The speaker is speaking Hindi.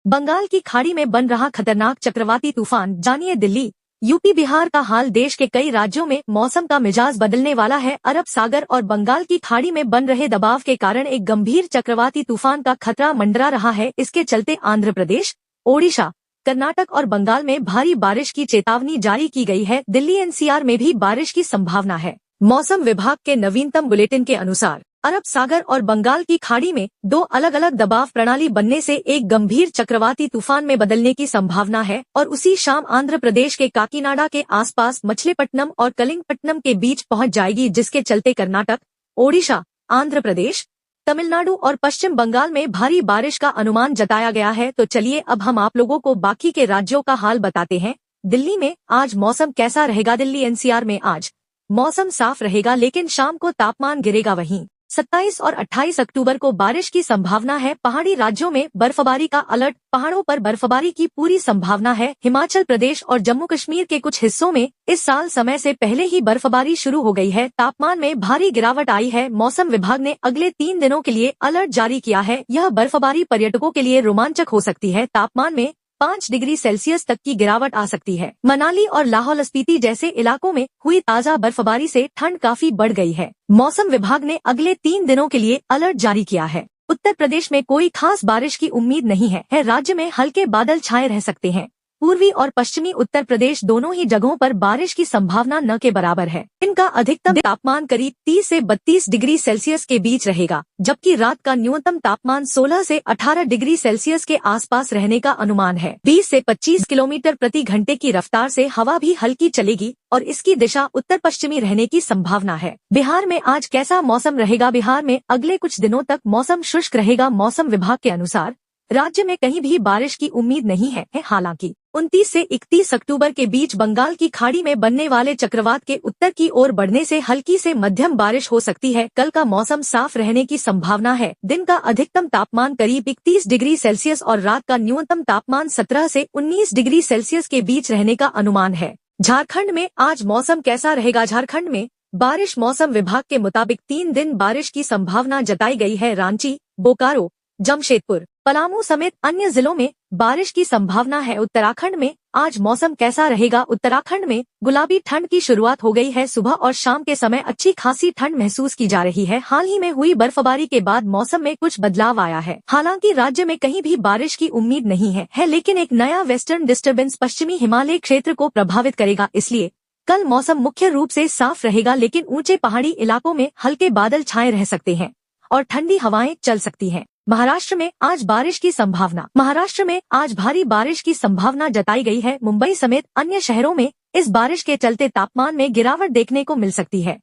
बंगाल की खाड़ी में बन रहा खतरनाक चक्रवाती तूफान, जानिए दिल्ली, यूपी, बिहार का हाल। देश के कई राज्यों में मौसम का मिजाज बदलने वाला है। अरब सागर और बंगाल की खाड़ी में बन रहे दबाव के कारण एक गंभीर चक्रवाती तूफान का खतरा मंडरा रहा है। इसके चलते आंध्र प्रदेश, ओडिशा, कर्नाटक और बंगाल में भारी बारिश की चेतावनी जारी की गई है। दिल्ली एनसीआर में भी बारिश की संभावना है। मौसम विभाग के नवीनतम बुलेटिन के अनुसार अरब सागर और बंगाल की खाड़ी में दो अलग अलग दबाव प्रणाली बनने से एक गंभीर चक्रवाती तूफान में बदलने की संभावना है और उसी शाम आंध्र प्रदेश के काकीनाडा के आसपास मछलीपट्टनम और कलिंगपट्टनम के बीच पहुंच जाएगी, जिसके चलते कर्नाटक, ओडिशा, आंध्र प्रदेश, तमिलनाडु और पश्चिम बंगाल में भारी बारिश का अनुमान जताया गया है। तो चलिए अब हम आप लोगों को बाकी के राज्यों का हाल बताते हैं। दिल्ली में आज मौसम कैसा रहेगा? दिल्ली एनसीआर में आज मौसम साफ रहेगा, लेकिन शाम को तापमान गिरेगा। वहीं 27 और 28 अक्टूबर को बारिश की संभावना है। पहाड़ी राज्यों में बर्फबारी का अलर्ट, पहाड़ों पर बर्फबारी की पूरी संभावना है। हिमाचल प्रदेश और जम्मू कश्मीर के कुछ हिस्सों में इस साल समय से पहले ही बर्फबारी शुरू हो गई है। तापमान में भारी गिरावट आई है। मौसम विभाग ने अगले 3 दिनों के लिए अलर्ट जारी किया है। यह बर्फबारी पर्यटकों के लिए रोमांचक हो सकती है। तापमान में 5 डिग्री सेल्सियस तक की गिरावट आ सकती है। मनाली और लाहौल स्पीति जैसे इलाकों में हुई ताजा बर्फबारी से ठंड काफी बढ़ गई है। मौसम विभाग ने अगले 3 दिनों के लिए अलर्ट जारी किया है। उत्तर प्रदेश में कोई खास बारिश की उम्मीद नहीं है। राज्य में हल्के बादल छाए रह सकते हैं। पूर्वी और पश्चिमी उत्तर प्रदेश दोनों ही जगहों पर बारिश की संभावना न के बराबर है। इनका अधिकतम तापमान करीब 30 से 32 डिग्री सेल्सियस के बीच रहेगा, जबकि रात का न्यूनतम तापमान 16 से 18 डिग्री सेल्सियस के आसपास रहने का अनुमान है। 20 से 25 किलोमीटर प्रति घंटे की रफ्तार से हवा भी हल्की चलेगी और इसकी दिशा उत्तर पश्चिमी रहने की संभावना है। बिहार में आज कैसा मौसम रहेगा? बिहार में अगले कुछ दिनों तक मौसम शुष्क रहेगा। मौसम विभाग के अनुसार राज्य में कहीं भी बारिश की उम्मीद नहीं है। हालांकि 29 से 31 अक्टूबर के बीच बंगाल की खाड़ी में बनने वाले चक्रवात के उत्तर की ओर बढ़ने से हल्की से मध्यम बारिश हो सकती है। कल का मौसम साफ रहने की संभावना है। दिन का अधिकतम तापमान करीब 31 डिग्री सेल्सियस और रात का न्यूनतम तापमान 17 से 19 डिग्री सेल्सियस के बीच रहने का अनुमान है। झारखंड में आज मौसम कैसा रहेगा? झारखंड में बारिश, मौसम विभाग के मुताबिक 3 दिन बारिश की संभावना जताई गई है। रांची, बोकारो, जमशेदपुर, पलामू समेत अन्य जिलों में बारिश की संभावना है। उत्तराखंड में आज मौसम कैसा रहेगा? उत्तराखंड में गुलाबी ठंड की शुरुआत हो गई है। सुबह और शाम के समय अच्छी खासी ठंड महसूस की जा रही है। हाल ही में हुई बर्फबारी के बाद मौसम में कुछ बदलाव आया है। हालांकि राज्य में कहीं भी बारिश की उम्मीद नहीं है, लेकिन एक नया वेस्टर्न डिस्टर्बेंस पश्चिमी हिमालय क्षेत्र को प्रभावित करेगा। इसलिए कल मौसम मुख्य रूप से साफ रहेगा, लेकिन ऊंचे पहाड़ी इलाकों में हल्के बादल छाए रह सकते हैं और ठंडी हवाएं चल सकती हैं। महाराष्ट्र में आज बारिश की संभावना। महाराष्ट्र में आज भारी बारिश की संभावना जताई गई है। मुंबई समेत अन्य शहरों में इस बारिश के चलते तापमान में गिरावट देखने को मिल सकती है।